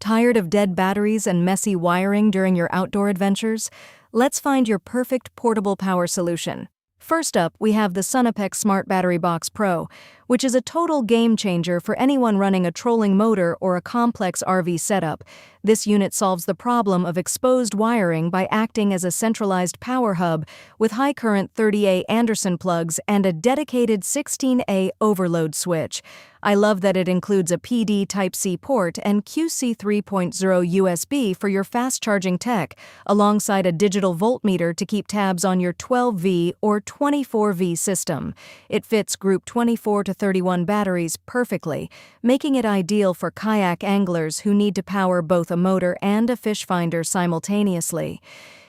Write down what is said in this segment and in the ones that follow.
Tired of dead batteries and messy wiring during your outdoor adventures? Let's find your perfect portable power solution. First up, we have the SUNAPEX Smart Battery Box Pro, which is a total game changer for anyone running a trolling motor or a complex RV setup. This unit solves the problem of exposed wiring by acting as a centralized power hub with high-current 30A Anderson plugs and a dedicated 16A overload switch. I love that it includes a PD Type-C port and QC 3.0 USB for your fast-charging tech, alongside a digital voltmeter to keep tabs on your 12V or 24V system. It fits Group 24 to 31 batteries perfectly, making it ideal for kayak anglers who need to power both a motor and a fish finder simultaneously.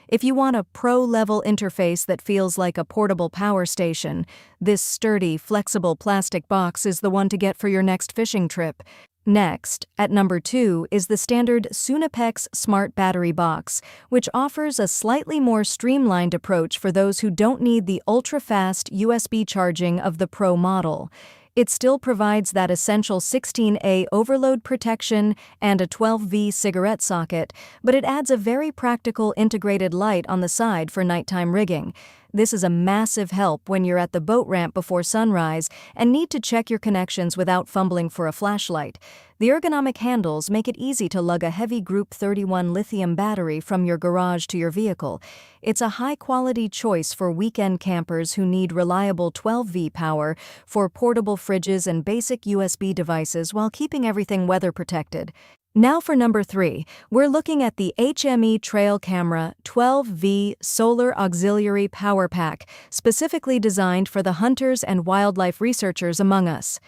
If you want a pro-level interface that feels like a portable power station, this sturdy, flexible plastic box is the one to get for your next fishing trip. Next, at number 2, is the standard SUNAPEX Smart Battery Box, which offers a slightly more streamlined approach for those who don't need the ultra-fast USB charging of the Pro model. It still provides that essential 16A overload protection and a 12V cigarette socket, but it adds a very practical integrated light on the side for nighttime rigging. This is a massive help when you're at the boat ramp before sunrise and need to check your connections without fumbling for a flashlight. The ergonomic handles make it easy to lug a heavy Group 31 lithium battery from your garage to your vehicle. It's a high-quality choice for weekend campers who need reliable 12V power for portable fridges and basic USB devices while keeping everything weather protected. Now for number 3, we're looking at the HME Trail Camera 12V Solar Auxiliary Power Pack, specifically designed for the hunters and wildlife researchers among us.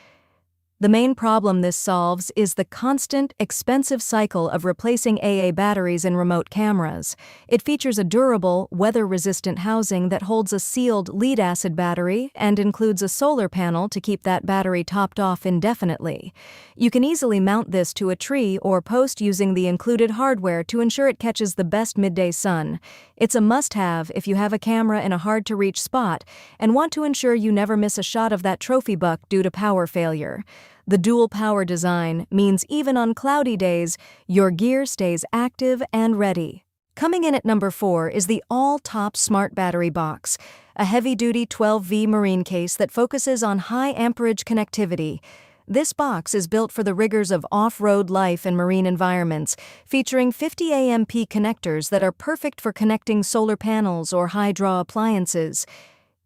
The main problem this solves is the constant, expensive cycle of replacing AA batteries in remote cameras. It features a durable, weather-resistant housing that holds a sealed lead-acid battery and includes a solar panel to keep that battery topped off indefinitely. You can easily mount this to a tree or post using the included hardware to ensure it catches the best midday sun. It's a must-have if you have a camera in a hard-to-reach spot and want to ensure you never miss a shot of that trophy buck due to power failure. The dual power design means even on cloudy days, your gear stays active and ready. Coming in at number 4 is the all-top Smart Battery Box, a heavy-duty 12V marine case that focuses on high-amperage connectivity. This box is built for the rigors of off-road life and marine environments, featuring 50 AMP connectors that are perfect for connecting solar panels or high-draw appliances.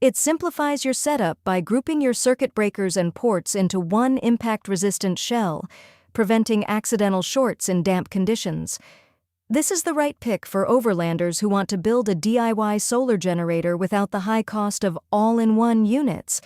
It simplifies your setup by grouping your circuit breakers and ports into one impact-resistant shell, preventing accidental shorts in damp conditions. This is the right pick for overlanders who want to build a DIY solar generator without the high cost of all-in-one units.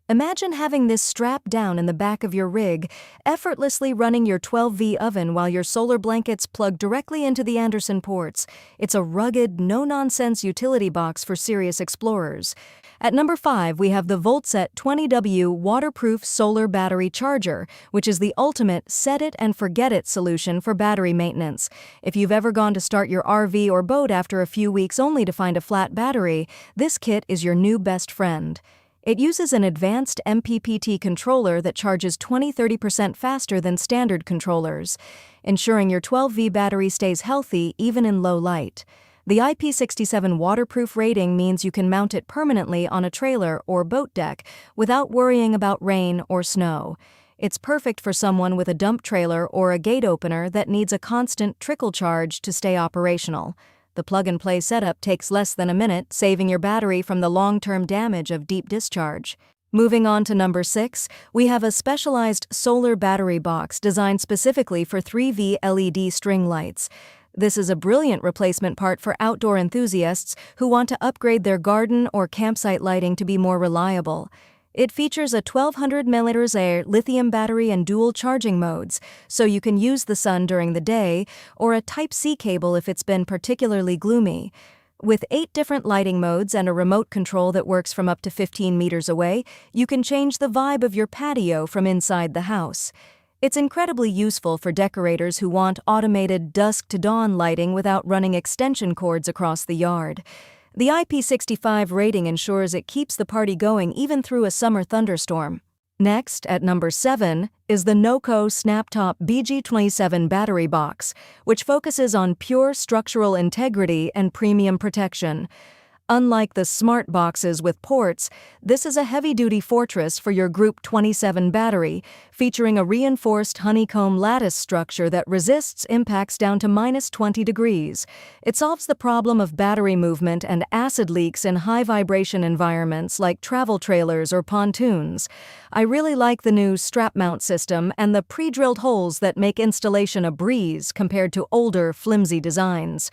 Imagine having this strapped down in the back of your rig, effortlessly running your 12V oven while your solar blankets plug directly into the Anderson ports. It's a rugged, no-nonsense utility box for serious explorers. At number 5, we have the VoltSet 20W Waterproof Solar Battery Charger, which is the ultimate set-it-and-forget-it solution for battery maintenance. If you've ever gone to start your RV or boat after a few weeks only to find a flat battery, this kit is your new best friend. It uses an advanced MPPT controller that charges 20–30% faster than standard controllers, ensuring your 12V battery stays healthy even in low light. The IP67 waterproof rating means you can mount it permanently on a trailer or boat deck without worrying about rain or snow. It's perfect for someone with a dump trailer or a gate opener that needs a constant trickle charge to stay operational. The plug-and-play setup takes less than a minute, saving your battery from the long-term damage of deep discharge. Moving on to number 6, we have a specialized solar battery box designed specifically for 3V LED string lights. This is a brilliant replacement part for outdoor enthusiasts who want to upgrade their garden or campsite lighting to be more reliable. It features a 1200 mAh lithium battery and dual charging modes, so you can use the sun during the day, or a Type-C cable if it's been particularly gloomy. With 8 different lighting modes and a remote control that works from up to 15 meters away, you can change the vibe of your patio from inside the house. It's incredibly useful for decorators who want automated dusk-to-dawn lighting without running extension cords across the yard. The IP65 rating ensures it keeps the party going even through a summer thunderstorm. Next, at number 7, is the NOCO SnapTop BG27 battery box, which focuses on pure structural integrity and premium protection. Unlike the smart boxes with ports, this is a heavy-duty fortress for your Group 27 battery, featuring a reinforced honeycomb lattice structure that resists impacts down to -20 degrees. It solves the problem of battery movement and acid leaks in high-vibration environments like travel trailers or pontoons. I really like the new strap mount system and the pre-drilled holes that make installation a breeze compared to older, flimsy designs.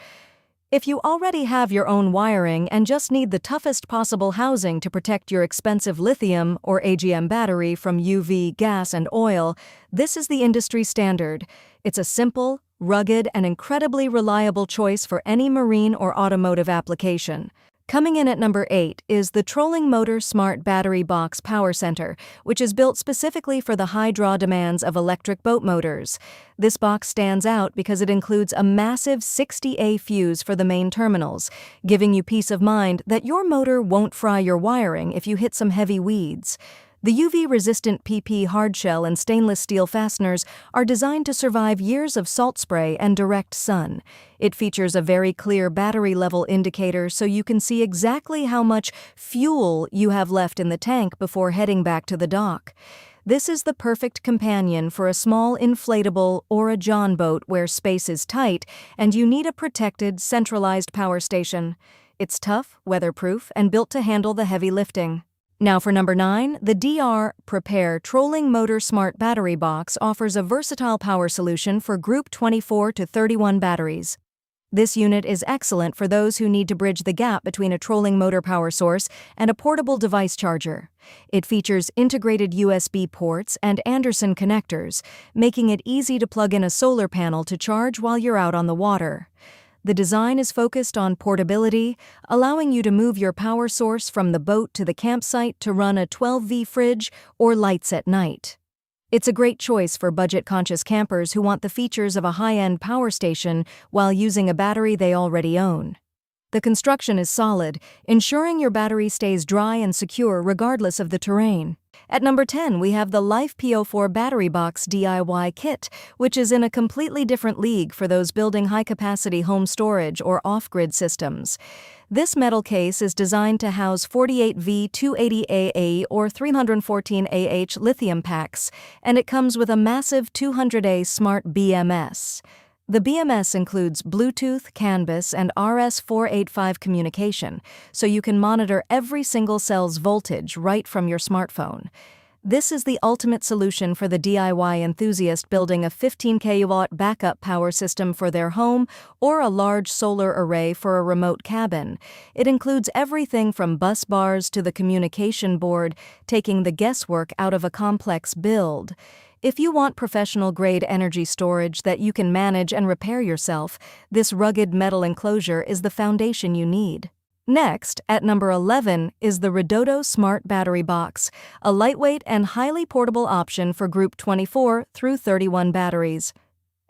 If you already have your own wiring and just need the toughest possible housing to protect your expensive lithium or AGM battery from UV, gas, and oil, this is the industry standard. It's a simple, rugged, and incredibly reliable choice for any marine or automotive application. Coming in at number 8 is the Trolling Motor Smart Battery Box Power Center, which is built specifically for the high draw demands of electric boat motors. This box stands out because it includes a massive 60A fuse for the main terminals, giving you peace of mind that your motor won't fry your wiring if you hit some heavy weeds. The UV-resistant PP hardshell and stainless steel fasteners are designed to survive years of salt spray and direct sun. It features a very clear battery level indicator so you can see exactly how much fuel you have left in the tank before heading back to the dock. This is the perfect companion for a small inflatable or a John boat where space is tight and you need a protected, centralized power station. It's tough, weatherproof, and built to handle the heavy lifting. Now for number 9, the DR Prepare Trolling Motor Smart Battery Box offers a versatile power solution for Group 24 to 31 batteries. This unit is excellent for those who need to bridge the gap between a trolling motor power source and a portable device charger. It features integrated USB ports and Anderson connectors, making it easy to plug in a solar panel to charge while you're out on the water. The design is focused on portability, allowing you to move your power source from the boat to the campsite to run a 12V fridge or lights at night. It's a great choice for budget-conscious campers who want the features of a high-end power station while using a battery they already own. The construction is solid, ensuring your battery stays dry and secure regardless of the terrain. At number 10, we have the Life PO4 Battery Box DIY Kit, which is in a completely different league for those building high-capacity home storage or off-grid systems. This metal case is designed to house 48V 280AA or 314AH lithium packs, and it comes with a massive 200A smart BMS. The BMS includes Bluetooth, CAN-bus, and RS-485 communication, so you can monitor every single cell's voltage right from your smartphone. This is the ultimate solution for the DIY enthusiast building a 15 kW backup power system for their home or a large solar array for a remote cabin. It includes everything from bus bars to the communication board, taking the guesswork out of a complex build. If you want professional-grade energy storage that you can manage and repair yourself, this rugged metal enclosure is the foundation you need. Next, at number 11, is the Redodo Smart Battery Box, a lightweight and highly portable option for Group 24 through 31 batteries.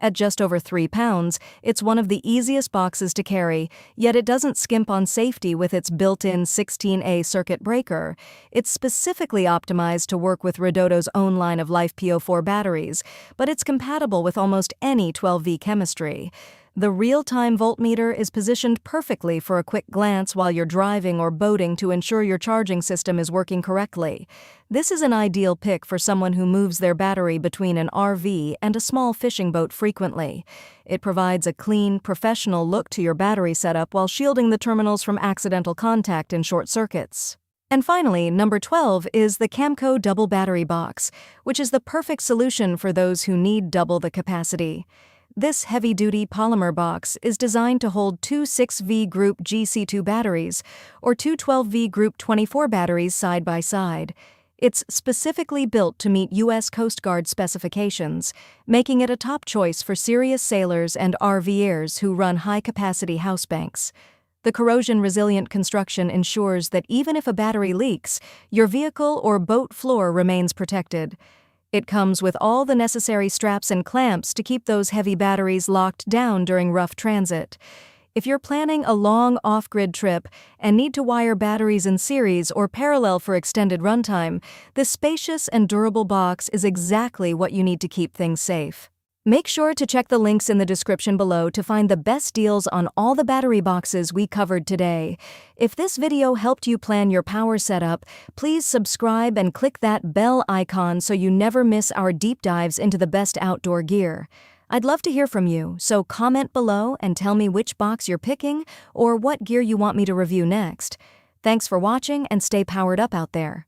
At just over 3 pounds, it's one of the easiest boxes to carry, yet it doesn't skimp on safety with its built-in 16A circuit breaker. It's specifically optimized to work with Redodo's own line of Life PO4 batteries, but it's compatible with almost any 12V chemistry. The real-time voltmeter is positioned perfectly for a quick glance while you're driving or boating to ensure your charging system is working correctly. This is an ideal pick for someone who moves their battery between an RV and a small fishing boat frequently. It provides a clean, professional look to your battery setup while shielding the terminals from accidental contact and short circuits. And finally, number 12 is the Camco Double Battery Box, which is the perfect solution for those who need double the capacity. This heavy-duty polymer box is designed to hold two 6V Group GC2 batteries or two 12V Group 24 batteries side by side. It's specifically built to meet U.S. Coast Guard specifications, making it a top choice for serious sailors and RVers who run high-capacity housebanks. The corrosion-resilient construction ensures that even if a battery leaks, your vehicle or boat floor remains protected. It comes with all the necessary straps and clamps to keep those heavy batteries locked down during rough transit. If you're planning a long off-grid trip and need to wire batteries in series or parallel for extended runtime, this spacious and durable box is exactly what you need to keep things safe. Make sure to check the links in the description below to find the best deals on all the battery boxes we covered today. If this video helped you plan your power setup, please subscribe and click that bell icon so you never miss our deep dives into the best outdoor gear. I'd love to hear from you, so comment below and tell me which box you're picking or what gear you want me to review next. Thanks for watching and stay powered up out there.